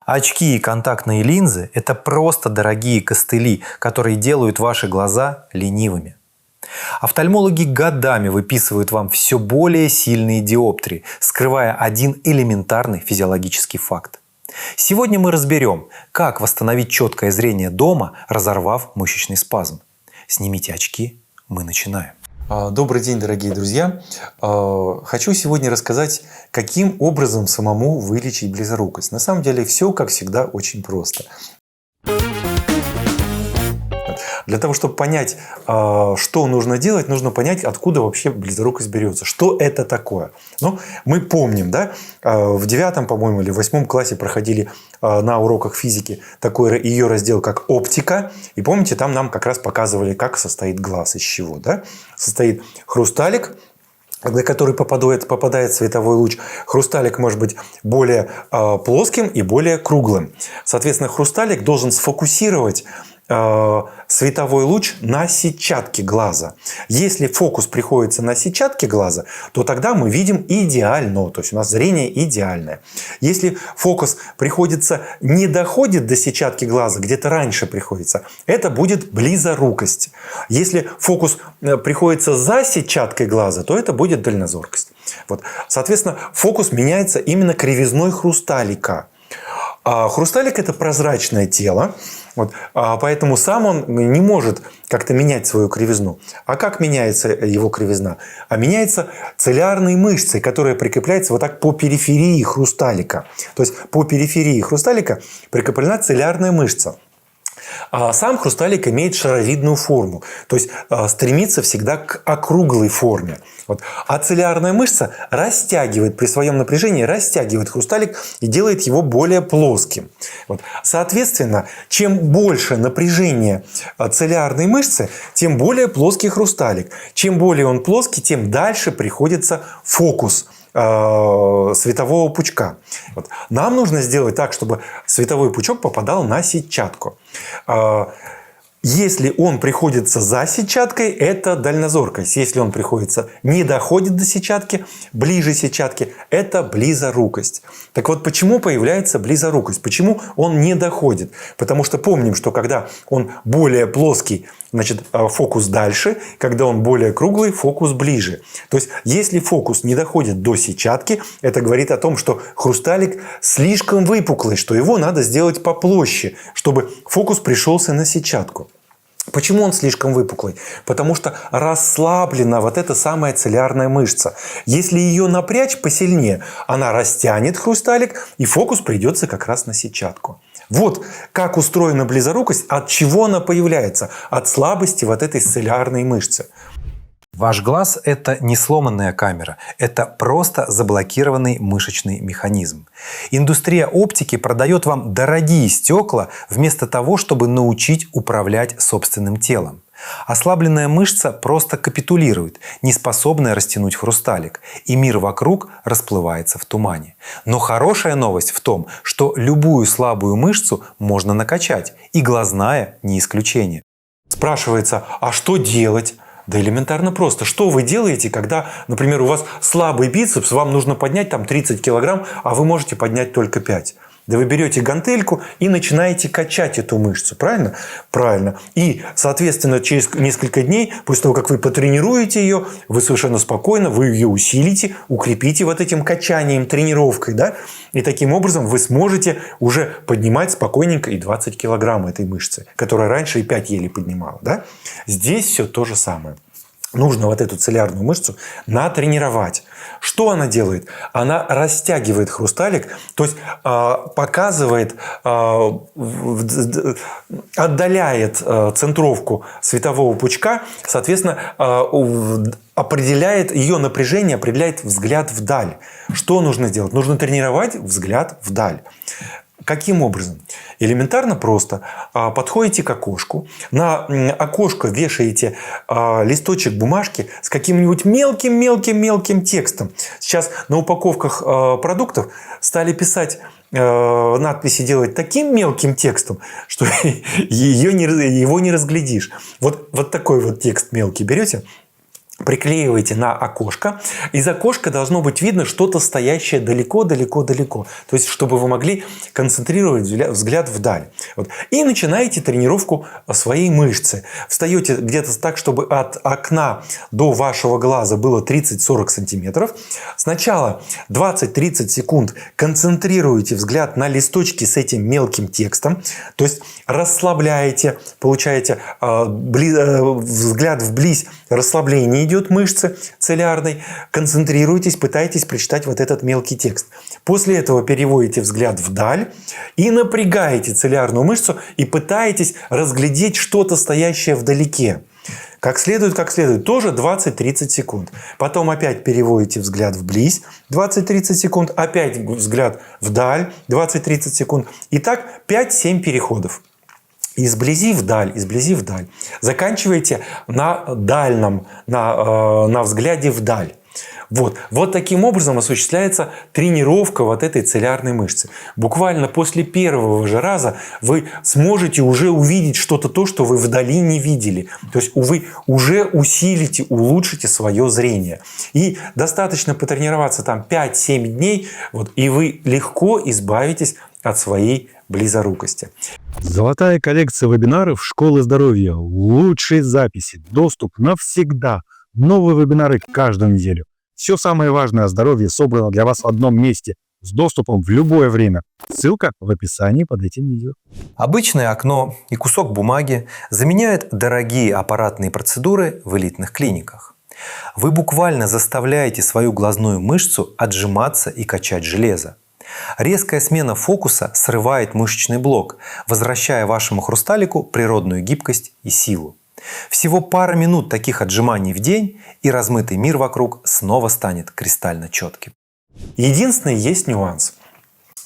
Очки и контактные линзы – это просто дорогие костыли, которые делают ваши глаза ленивыми. Офтальмологи годами выписывают вам все более сильные диоптрии, скрывая один элементарный физиологический факт. Сегодня мы разберем, как восстановить четкое зрение дома, разорвав мышечный спазм. Снимите очки, мы начинаем. Добрый день, дорогие друзья! Хочу сегодня рассказать, каким образом самому вылечить близорукость. На самом деле все, как всегда, очень просто. Для того, чтобы понять, что нужно делать, нужно понять, откуда вообще близорукость берется. Что это такое? Ну, мы помним, да, в 9, по-моему, или в 8 классе проходили на уроках физики такой ее раздел, как оптика. И помните, там нам как раз показывали, как состоит глаз, из чего. Да? Состоит хрусталик, на который попадает световой луч. Хрусталик может быть более плоским и более круглым. Соответственно, хрусталик должен сфокусировать световой луч на сетчатке глаза. Если фокус приходится на сетчатке глаза, то тогда мы видим идеально, то есть у нас зрение идеальное. Если фокус не доходит до сетчатки глаза, где-то раньше приходится, это будет близорукость. Если фокус приходится за сетчаткой глаза, то это будет дальнозоркость. Вот. Соответственно, фокус меняется именно кривизной хрусталика. Хрусталик – это прозрачное тело, вот, поэтому сам он не может как-то менять свою кривизну. А как меняется его кривизна? А меняется цилиарной мышцей, которая прикрепляется вот так по периферии хрусталика. То есть по периферии хрусталика прикреплена цилиарная мышца. А сам хрусталик имеет шаровидную форму, то есть стремится всегда к округлой форме. Вот. А цилиарная мышца растягивает, при своем напряжении растягивает хрусталик и делает его более плоским. Вот. Соответственно, чем больше напряжение цилиарной мышцы, тем более плоский хрусталик. Чем более он плоский, тем дальше приходится фокус светового пучка. Вот. Нам нужно сделать так, чтобы световой пучок попадал на сетчатку. Если он приходится за сетчаткой, это дальнозоркость. Если он не доходит до сетчатки, ближе сетчатки, это близорукость. Так вот, почему появляется близорукость? Почему он не доходит? Потому что помним, что когда он более плоский, значит, фокус дальше, когда он более круглый, фокус ближе. То есть, если фокус не доходит до сетчатки, это говорит о том, что хрусталик слишком выпуклый, что его надо сделать попроще, чтобы фокус пришелся на сетчатку. Почему он слишком выпуклый? Потому что расслаблена вот эта самая цилиарная мышца. Если ее напрячь посильнее, она растянет хрусталик, и фокус придется как раз на сетчатку. Вот как устроена близорукость, от чего она появляется. От слабости вот этой цилиарной мышцы. Ваш глаз – это не сломанная камера, это просто заблокированный мышечный механизм. Индустрия оптики продает вам дорогие стекла вместо того, чтобы научить управлять собственным телом. Ослабленная мышца просто капитулирует, не способная растянуть хрусталик, и мир вокруг расплывается в тумане. Но хорошая новость в том, что любую слабую мышцу можно накачать, и глазная не исключение. Спрашивается, а что делать? Да элементарно просто. Что вы делаете, когда, например, у вас слабый бицепс, вам нужно поднять там 30 килограмм, а вы можете поднять только 5? Да вы берете гантельку и начинаете качать эту мышцу. Правильно? Правильно. И, соответственно, через несколько дней, после того, как вы потренируете ее, вы совершенно спокойно, вы ее усилите, укрепите вот этим качанием, тренировкой. Да? И таким образом вы сможете уже поднимать спокойненько и 20 килограмм этой мышцы, которая раньше и 5 еле поднимала. Да? Здесь все то же самое. Нужно вот эту цилиарную мышцу натренировать. Что она делает? Она растягивает хрусталик, то есть показывает, отдаляет центровку светового пучка, соответственно, определяет ее напряжение, определяет взгляд вдаль. Что нужно делать? Нужно тренировать взгляд вдаль. Каким образом? Элементарно просто. Подходите к окошку, на окошко вешаете листочек бумажки с каким-нибудь мелким текстом. Сейчас на упаковках продуктов стали писать надписи, делать таким мелким текстом, что его не разглядишь. Вот такой вот текст мелкий берете, приклеиваете на окошко. Из окошка должно быть видно что-то стоящее далеко-далеко-далеко. То есть, чтобы вы могли концентрировать взгляд вдаль. Вот. И начинаете тренировку своей мышцы. Встаете где-то так, чтобы от окна до вашего глаза было 30-40 сантиметров. Сначала 20-30 секунд концентрируете взгляд на листочке с этим мелким текстом. То есть, расслабляете, получаете взгляд вблизь, расслабление идет мышцы целлярной, концентрируйтесь, пытайтесь прочитать вот этот мелкий текст. После этого переводите взгляд вдаль и напрягаете целлярную мышцу и пытаетесь разглядеть что-то стоящее вдалеке. Как следует, тоже 20-30 секунд. Потом опять переводите взгляд вблизь, 20-30 секунд, опять взгляд вдаль, 20-30 секунд. И так 5-7 переходов. Изблизи вдаль, изблизи вдаль. Заканчивайте на дальном, на взгляде вдаль. Вот таким образом осуществляется тренировка вот этой целлярной мышцы. Буквально после первого же раза вы сможете уже увидеть что-то то, что вы вдали не видели. То есть вы уже усилите, улучшите свое зрение. И достаточно потренироваться там 5-7 дней, и вы легко избавитесь от своей близорукости. Золотая коллекция вебинаров «Школы здоровья». Лучшие записи, доступ навсегда. Новые вебинары каждую неделю. Все самое важное о здоровье собрано для вас в одном месте с доступом в любое время. Ссылка в описании под этим видео. Обычное окно и кусок бумаги заменяют дорогие аппаратные процедуры в элитных клиниках. Вы буквально заставляете свою глазную мышцу отжиматься и качать железо. Резкая смена фокуса срывает мышечный блок, возвращая вашему хрусталику природную гибкость и силу. Всего пара минут таких отжиманий в день, и размытый мир вокруг снова станет кристально четким. Единственный есть нюанс.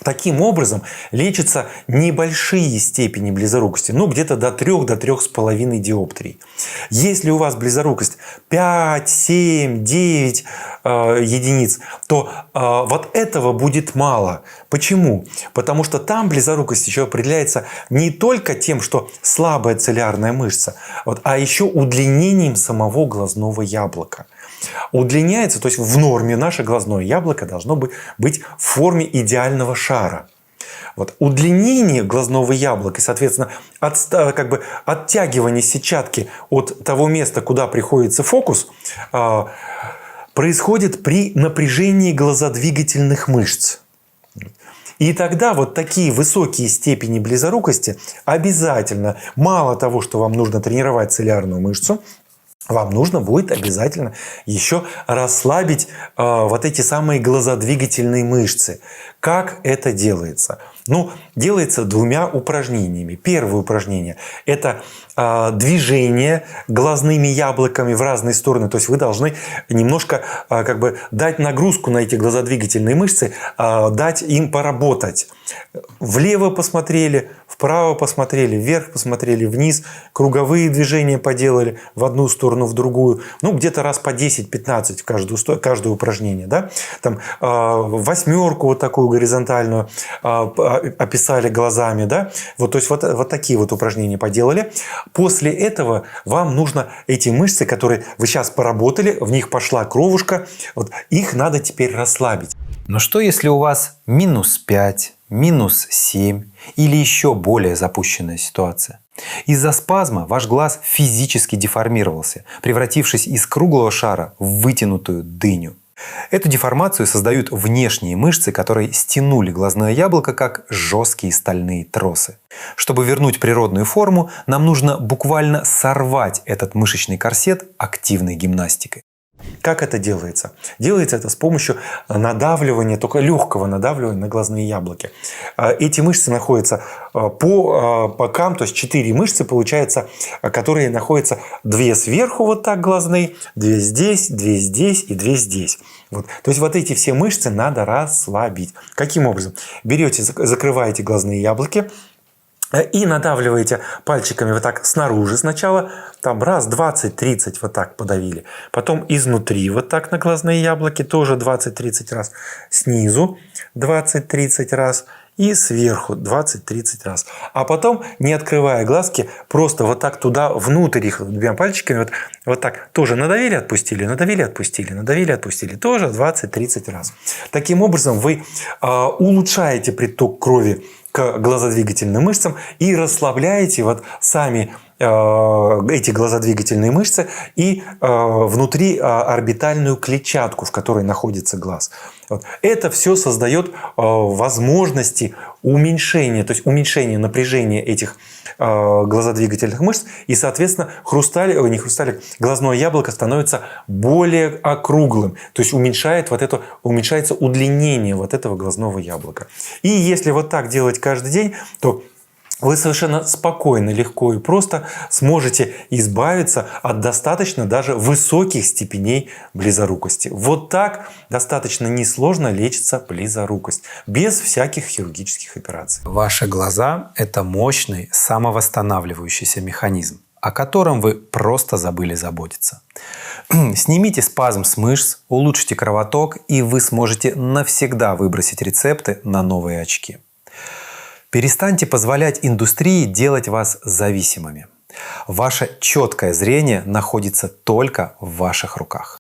Таким образом лечатся небольшие степени близорукости, где-то до 3-3,5 диоптрий. Если у вас близорукость 5, 7, 9 единиц, то вот этого будет мало. Почему? Потому что там близорукость еще определяется не только тем, что слабая целлярная мышца, а еще удлинением самого глазного яблока. Удлиняется, то есть в норме наше глазное яблоко должно быть в форме идеального шара. Удлинение глазного яблока, соответственно, оттягивание сетчатки от того места, куда приходится фокус, происходит при напряжении глазодвигательных мышц. И тогда такие высокие степени близорукости обязательно, мало того, что вам нужно тренировать целлярную мышцу, вам нужно будет обязательно еще расслабить эти самые глазодвигательные мышцы. Как это делается? Делается двумя упражнениями. Первое упражнение – это движение глазными яблоками в разные стороны. То есть вы должны немножко дать нагрузку на эти глазодвигательные мышцы, дать им поработать. Влево посмотрели, вправо посмотрели, вверх посмотрели, вниз, круговые движения поделали в одну сторону, в другую. Где-то раз по 10-15 каждое упражнение. Да? Там восьмерку такую горизонтальную описали глазами. Да? То есть такие упражнения поделали. После этого вам нужно эти мышцы, которые вы сейчас поработали, в них пошла кровушка, их надо теперь расслабить. Но что если у вас -5, -7 или еще более запущенная ситуация? Из-за спазма ваш глаз физически деформировался, превратившись из круглого шара в вытянутую дыню. Эту деформацию создают внешние мышцы, которые стянули глазное яблоко как жесткие стальные тросы. Чтобы вернуть природную форму, нам нужно буквально сорвать этот мышечный корсет активной гимнастикой. Как это делается? Делается это с помощью надавливания, только легкого надавливания на глазные яблоки. Эти мышцы находятся по бокам, то есть 4 мышцы, получается, которые находятся 2 сверху глазные, 2 здесь, 2 здесь и 2 здесь. То есть эти все мышцы надо расслабить. Каким образом? Берете, закрываете глазные яблоки, и надавливаете пальчиками снаружи сначала, там раз, 20-30 подавили. Потом изнутри на глазные яблоки тоже 20-30 раз. Снизу 20-30 раз. и сверху 20-30 раз. А потом, не открывая глазки, просто вот так туда, внутрь их двумя пальчиками, вот так тоже надавили, отпустили, надавили, отпустили, надавили, отпустили. Тоже 20-30 раз. Таким образом, вы улучшаете приток крови к глазодвигательным мышцам и расслабляете вот сами эти глазодвигательные мышцы и внутри орбитальную клетчатку, в которой находится глаз. Вот. Это все создает возможности уменьшения, то есть уменьшения напряжения этих глазодвигательных мышц, и, соответственно, глазное яблоко становится более округлым, то есть уменьшается удлинение вот этого глазного яблока. И если вот так делать каждый день, то вы совершенно спокойно, легко и просто сможете избавиться от достаточно даже высоких степеней близорукости. Вот так достаточно несложно лечится близорукость, без всяких хирургических операций. Ваши глаза – это мощный самовосстанавливающийся механизм, о котором вы просто забыли заботиться. Снимите спазм с мышц, улучшите кровоток, и вы сможете навсегда выбросить рецепты на новые очки. Перестаньте позволять индустрии делать вас зависимыми. Ваше четкое зрение находится только в ваших руках.